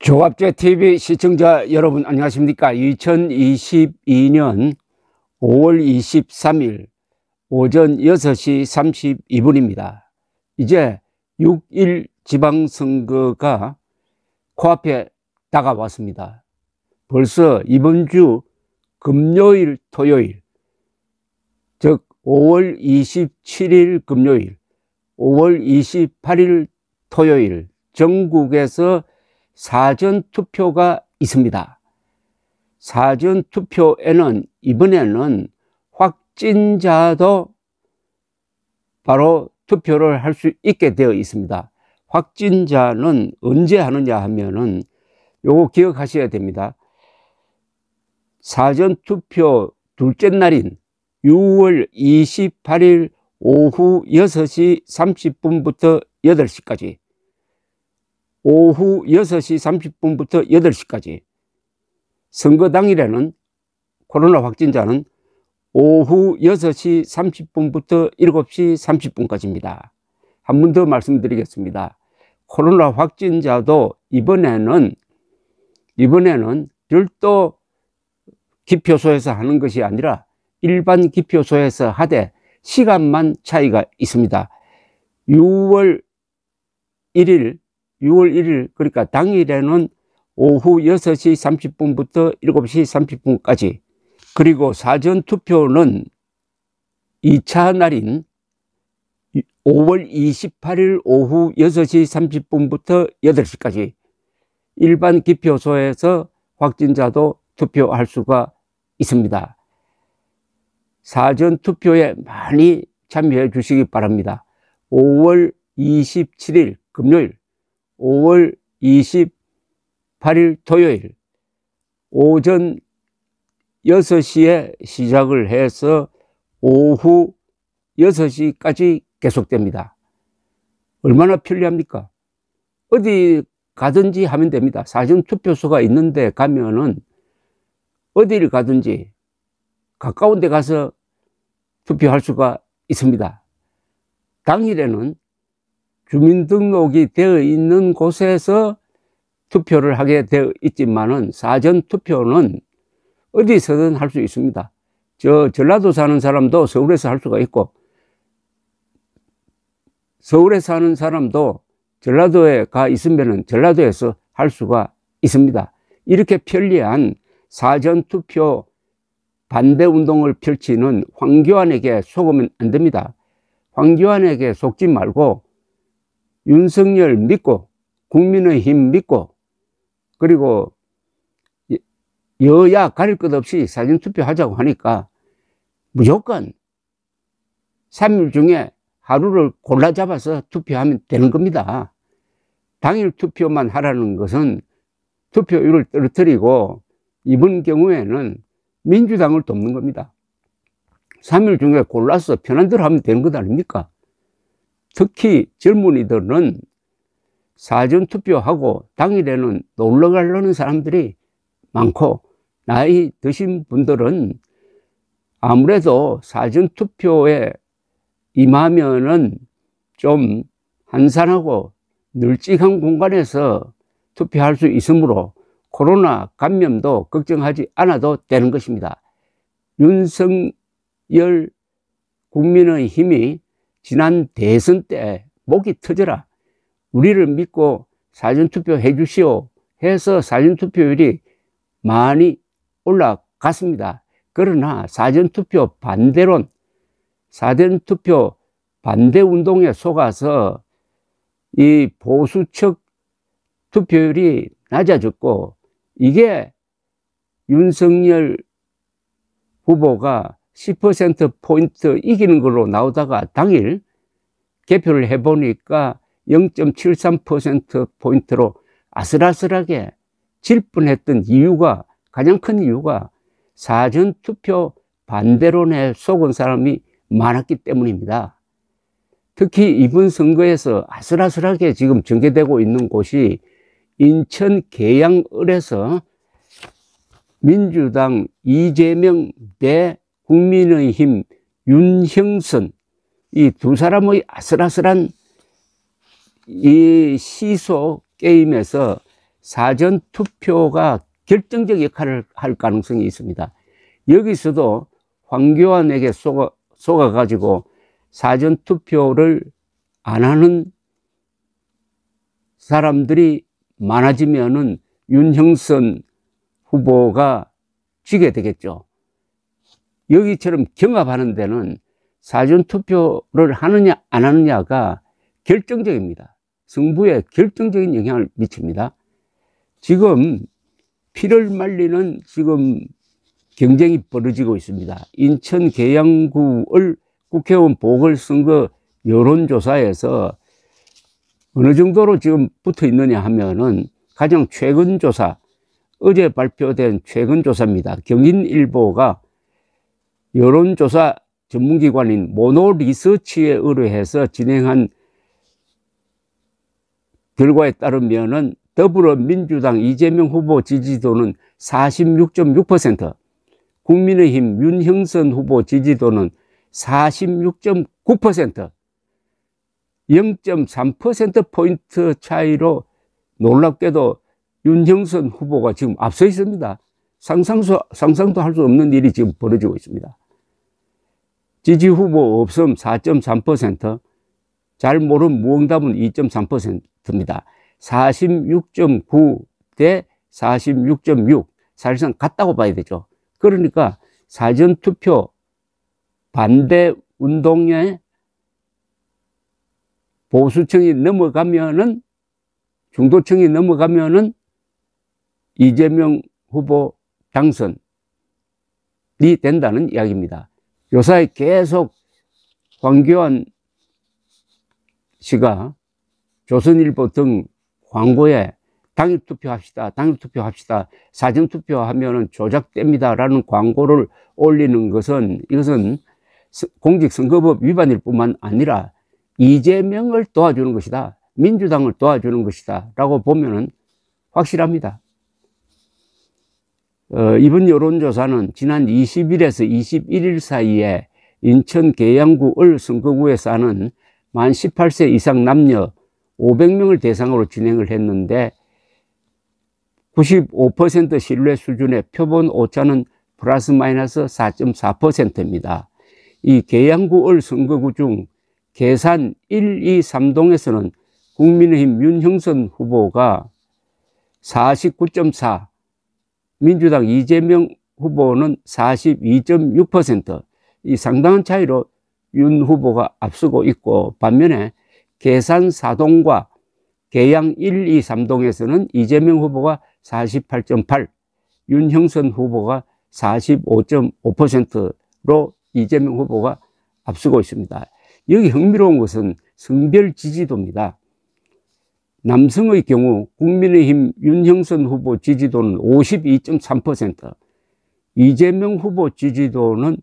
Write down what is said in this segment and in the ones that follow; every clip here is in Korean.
조갑제 TV 시청자 여러분 안녕하십니까? 2022년 5월 23일 오전 6시 32분입니다. 이제 6.1 지방선거가 코앞에 다가왔습니다. 벌써 이번 주 금요일, 토요일, 즉 5월 27일 금요일, 5월 28일 토요일 전국에서 사전투표가 있습니다. 사전투표에는 이번에는 확진자도 바로 투표를 할 수 있게 되어 있습니다. 확진자는 언제 하느냐 하면은 요거 기억하셔야 됩니다. 사전투표 둘째 날인 6월 28일 오후 6시 30분부터 8시까지 오후 6시 30분부터 8시까지 선거 당일에는 코로나 확진자는 오후 6시 30분부터 7시 30분까지입니다. 한 번 더 말씀드리겠습니다. 코로나 확진자도 이번에는 별도 기표소에서 하는 것이 아니라 일반 기표소에서 하되 시간만 차이가 있습니다. 6월 1일 그러니까 당일에는 오후 6시 30분부터 7시 30분까지 그리고 사전투표는 2차 날인 5월 28일 오후 6시 30분부터 8시까지 일반 기표소에서 확진자도 투표할 수가 있습니다. 사전투표에 많이 참여해 주시기 바랍니다. 5월 27일 금요일, 5월 28일 토요일 오전 6시에 시작을 해서 오후 6시까지 계속됩니다. 얼마나 편리합니까? 어디 가든지 하면 됩니다. 사전투표소가 있는데 가면은 어디를 가든지 가까운 데 가서 투표할 수가 있습니다. 당일에는 주민등록이 되어 있는 곳에서 투표를 하게 되어 있지만은 사전투표는 어디서든 할 수 있습니다. 전라도 사는 사람도 서울에서 할 수가 있고 서울에 사는 사람도 전라도에 가 있으면은 전라도에서 할 수가 있습니다. 이렇게 편리한 사전투표 반대운동을 펼치는 황교안에게 속으면 안 됩니다. 황교안에게 속지 말고 윤석열 믿고 국민의힘 믿고 그리고 여야 가릴 것 없이 사전투표 하자고 하니까 무조건 3일 중에 하루를 골라 잡아서 투표하면 되는 겁니다. 당일 투표만 하라는 것은 투표율을 떨어뜨리고 이번 경우에는 민주당을 돕는 겁니다. 3일 중에 골라서 편한 대로 하면 되는 것 아닙니까? 특히 젊은이들은 사전투표하고 당일에는 놀러 가려는 사람들이 많고 나이 드신 분들은 아무래도 사전투표에 임하면은 좀 한산하고 널찍한 공간에서 투표할 수 있으므로 코로나 감염도 걱정하지 않아도 되는 것입니다. 윤석열 국민의힘이 지난 대선 때 목이 터져라 우리를 믿고 사전투표 해주시오 해서 사전투표율이 많이 올라갔습니다. 그러나 사전투표 반대론, 사전투표 반대운동에 속아서 이 보수측 투표율이 낮아졌고 이게 윤석열 후보가 10%포인트 이기는 걸로 나오다가 당일 개표를 해보니까 0.73%포인트로 아슬아슬하게 질 뻔했던 이유가 가장 큰 이유가 사전투표 반대론에 속은 사람이 많았기 때문입니다. 특히 이번 선거에서 아슬아슬하게 지금 전개되고 있는 곳이 인천 계양을에서 민주당 이재명 대 국민의힘 윤형선 이 두 사람의 아슬아슬한 이 시소 게임에서 사전투표가 결정적 역할을 할 가능성이 있습니다. 여기서도 황교안에게 속아가지고 사전투표를 안 하는 사람들이 많아지면은 윤형선 후보가 지게 되겠죠. 여기처럼 경합하는 데는 사전투표를 하느냐 안 하느냐가 결정적입니다. 승부에 결정적인 영향을 미칩니다. 지금 피를 말리는 지금 경쟁이 벌어지고 있습니다. 인천 계양구을 국회의원 보궐선거 여론조사에서 어느 정도로 지금 붙어 있느냐 하면은 가장 최근 조사, 어제 발표된 최근 조사입니다. 경인일보가 여론조사 전문기관인 모노리서치에 의뢰해서 진행한 결과에 따르면은 더불어민주당 이재명 후보 지지도는 46.6%, 국민의힘 윤형선 후보 지지도는 46.9%, 0.3%포인트 차이로 놀랍게도 윤형선 후보가 지금 앞서 있습니다. 상상도 할 수 없는 일이 지금 벌어지고 있습니다. 지지 후보 없음 4.3%, 잘 모르는 무응답은 2.3%입니다. 46.9 대 46.6, 사실상 같다고 봐야 되죠. 그러니까 사전투표 반대 운동에 보수층이 넘어가면은, 중도층이 넘어가면은 이재명 후보 당선이 된다는 이야기입니다. 요사이 계속 황교안 씨가 조선일보 등 광고에 당일투표합시다, 당일투표합시다, 사전투표하면은 조작됩니다 라는 광고를 올리는 것은, 이것은 공직선거법 위반일 뿐만 아니라 이재명을 도와주는 것이다, 민주당을 도와주는 것이다 라고 보면은 확실합니다. 이번 여론조사는 지난 20일에서 21일 사이에 인천 계양구을 선거구에 사는 만 18세 이상 남녀 500명을 대상으로 진행을 했는데 95% 신뢰 수준의 표본 오차는 플러스 마이너스 4.4%입니다. 이 계양구을 선거구 중 계산 1, 2, 3동에서는 국민의힘 윤형선 후보가 49.4%, 민주당 이재명 후보는 42.6%, 이 상당한 차이로 윤 후보가 앞서고 있고, 반면에 계산 4동과 계양 1, 2, 3동에서는 이재명 후보가 48.8%, 윤형선 후보가 45.5%로 이재명 후보가 앞서고 있습니다. 여기 흥미로운 것은 성별 지지도입니다. 남성의 경우 국민의힘 윤형선 후보 지지도는 52.3%, 이재명 후보 지지도는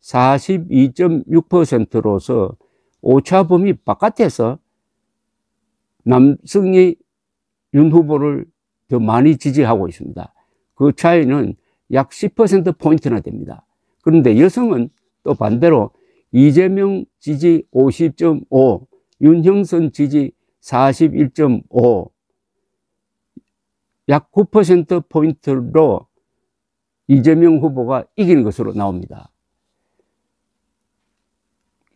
42.6%로서 오차 범위 바깥에서 남성이 윤 후보를 더 많이 지지하고 있습니다. 그 차이는 약 10%포인트나 됩니다. 그런데 여성은 또 반대로 이재명 지지 50.5, 윤형선 지지 41.5, 약 9%포인트로 이재명 후보가 이기는 것으로 나옵니다.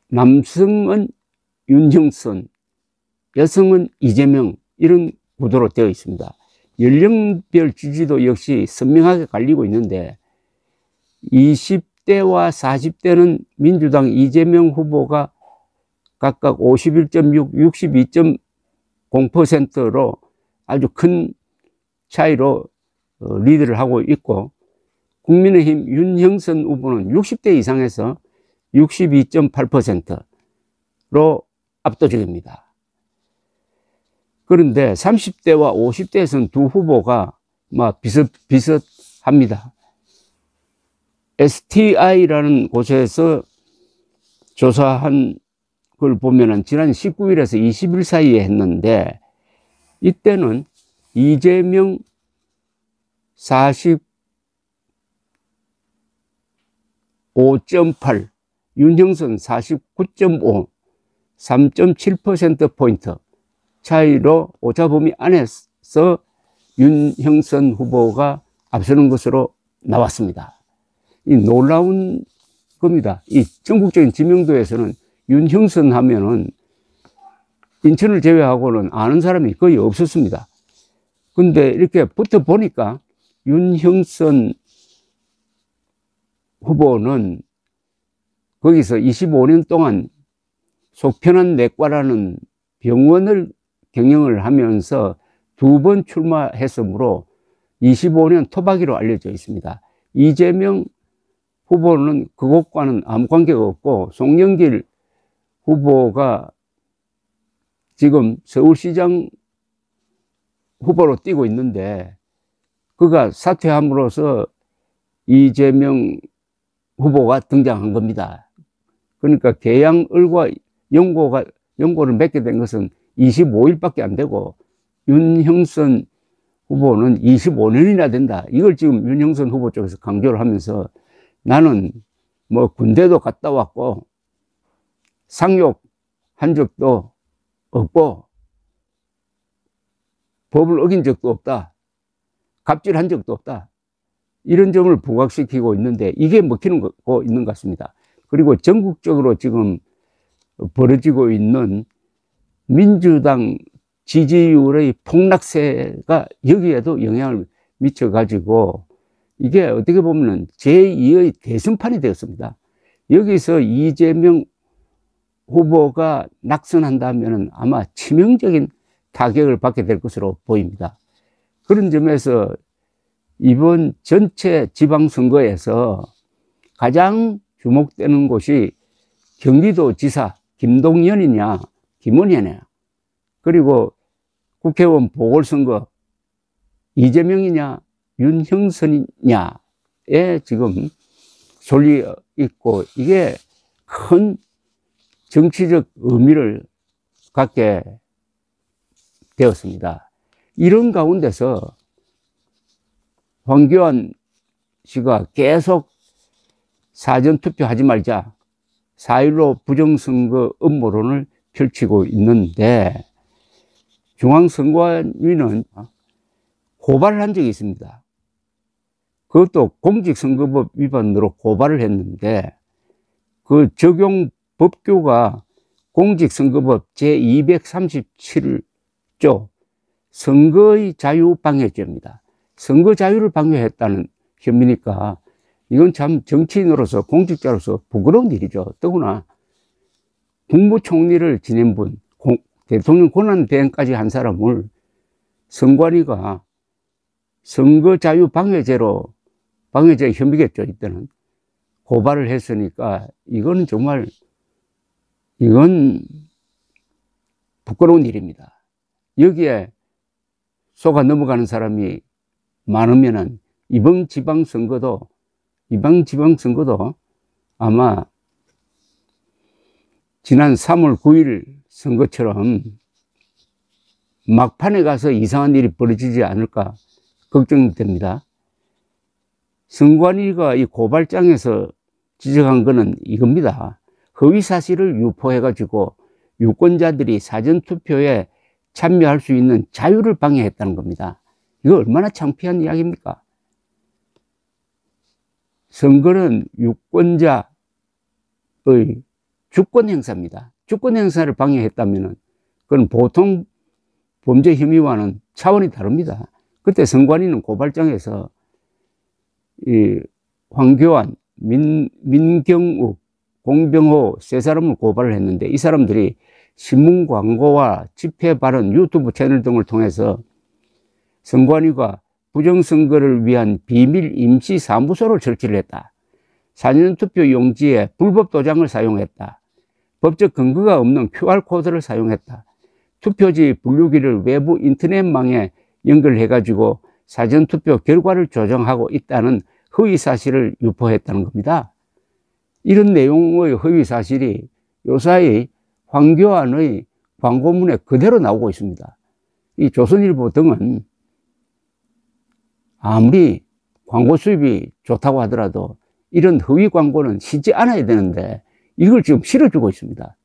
남성은 윤형선, 여성은 이재명, 이런 구도로 되어 있습니다. 연령별 지지도 역시 선명하게 갈리고 있는데 20대와 40대는 민주당 이재명 후보가 각각 51.6, 62.0%로 아주 큰 차이로 리드를 하고 있고, 국민의힘 윤형선 후보는 60대 이상에서 62.8%로 압도적입니다. 그런데 30대와 50대에서는 두 후보가 비슷합니다. STI라는 곳에서 조사한 걸 보면은 지난 19일에서 20일 사이에 했는데, 이때는 이재명 45.8, 윤형선 49.5, 3.7%포인트 차이로 오차범위 안에서 윤형선 후보가 앞서는 것으로 나왔습니다. 이 놀라운 겁니다. 이 전국적인 지명도에서는 윤형선 하면은 인천을 제외하고는 아는 사람이 거의 없었습니다. 근데 이렇게 붙어 보니까 윤형선 후보는 거기서 25년 동안 속편한 내과라는 병원을 경영을 하면서 2번 출마했으므로 25년 토박이로 알려져 있습니다. 이재명 후보는 그것과는 아무 관계가 없고, 송영길 후보가 지금 서울시장 후보로 뛰고 있는데, 그가 사퇴함으로써 이재명 후보가 등장한 겁니다. 그러니까 계양을과 연고를 맺게 된 것은 25일밖에 안 되고, 윤형선 후보는 25년이나 된다. 이걸 지금 윤형선 후보 쪽에서 강조를 하면서, 나는 뭐 군대도 갔다 왔고 상욕한 적도 없고 법을 어긴 적도 없다, 갑질한 적도 없다, 이런 점을 부각시키고 있는데, 이게 먹히고 있는 것 같습니다. 그리고 전국적으로 지금 벌어지고 있는 민주당 지지율의 폭락세가 여기에도 영향을 미쳐가지고, 이게 어떻게 보면 제2의 대선판이 되었습니다. 여기서 이재명 후보가 낙선한다면 아마 치명적인 타격을 받게 될 것으로 보입니다. 그런 점에서 이번 전체 지방선거에서 가장 주목되는 곳이 경기도지사 김동연이냐 김은혜냐, 그리고 국회의원 보궐선거 이재명이냐 윤형선이냐에 지금 쏠려 있고, 이게 큰 정치적 의미를 갖게 되었습니다. 이런 가운데서 황교안 씨가 계속 사전투표하지 말자, 4.15 부정선거 음모론을 펼치고 있는데, 중앙선관위는 고발을 한 적이 있습니다. 그것도 공직선거법 위반으로 고발을 했는데, 그 적용 법규가 공직선거법 제237조 선거의 자유방해죄입니다. 선거 자유를 방해했다는 혐의니까 이건 참 정치인으로서, 공직자로서 부끄러운 일이죠. 더구나 국무총리를 지낸 분, 대통령 권한대행까지 한 사람을 선관위가 선거 자유 방해죄로, 방해죄 혐의겠죠, 이때는 고발을 했으니까 이건 정말, 이건 부끄러운 일입니다. 여기에 속아 넘어가는 사람이 많으면은 이번 지방선거도 아마 지난 3월 9일 선거처럼 막판에 가서 이상한 일이 벌어지지 않을까 걱정됩니다. 선관위가 이 고발장에서 지적한 것은 이겁니다. 허위 사실을 유포해 가지고 유권자들이 사전투표에 참여할 수 있는 자유를 방해했다는 겁니다. 이거 얼마나 창피한 이야기입니까? 선거는 유권자의 주권 행사입니다. 주권 행사를 방해했다면 그건 보통 범죄 혐의와는 차원이 다릅니다. 그때 선관위는 고발장에서 이 황교안, 민경욱, 공병호 세 사람을 고발을 했는데, 이 사람들이 신문 광고와 집회 발언, 유튜브 채널 등을 통해서 선관위가 부정선거를 위한 비밀 임시 사무소를 설치를 했다, 사전투표 용지에 불법 도장을 사용했다, 법적 근거가 없는 QR코드를 사용했다, 투표지 분류기를 외부 인터넷망에 연결해 가지고 사전투표 결과를 조정하고 있다는 허위 사실을 유포했다는 겁니다. 이런 내용의 허위 사실이 요사이 황교안의 광고문에 그대로 나오고 있습니다. 이 조선일보 등은 아무리 광고 수입이 좋다고 하더라도 이런 허위 광고는 쓰지 않아야 되는데 이걸 지금 실어주고 있습니다.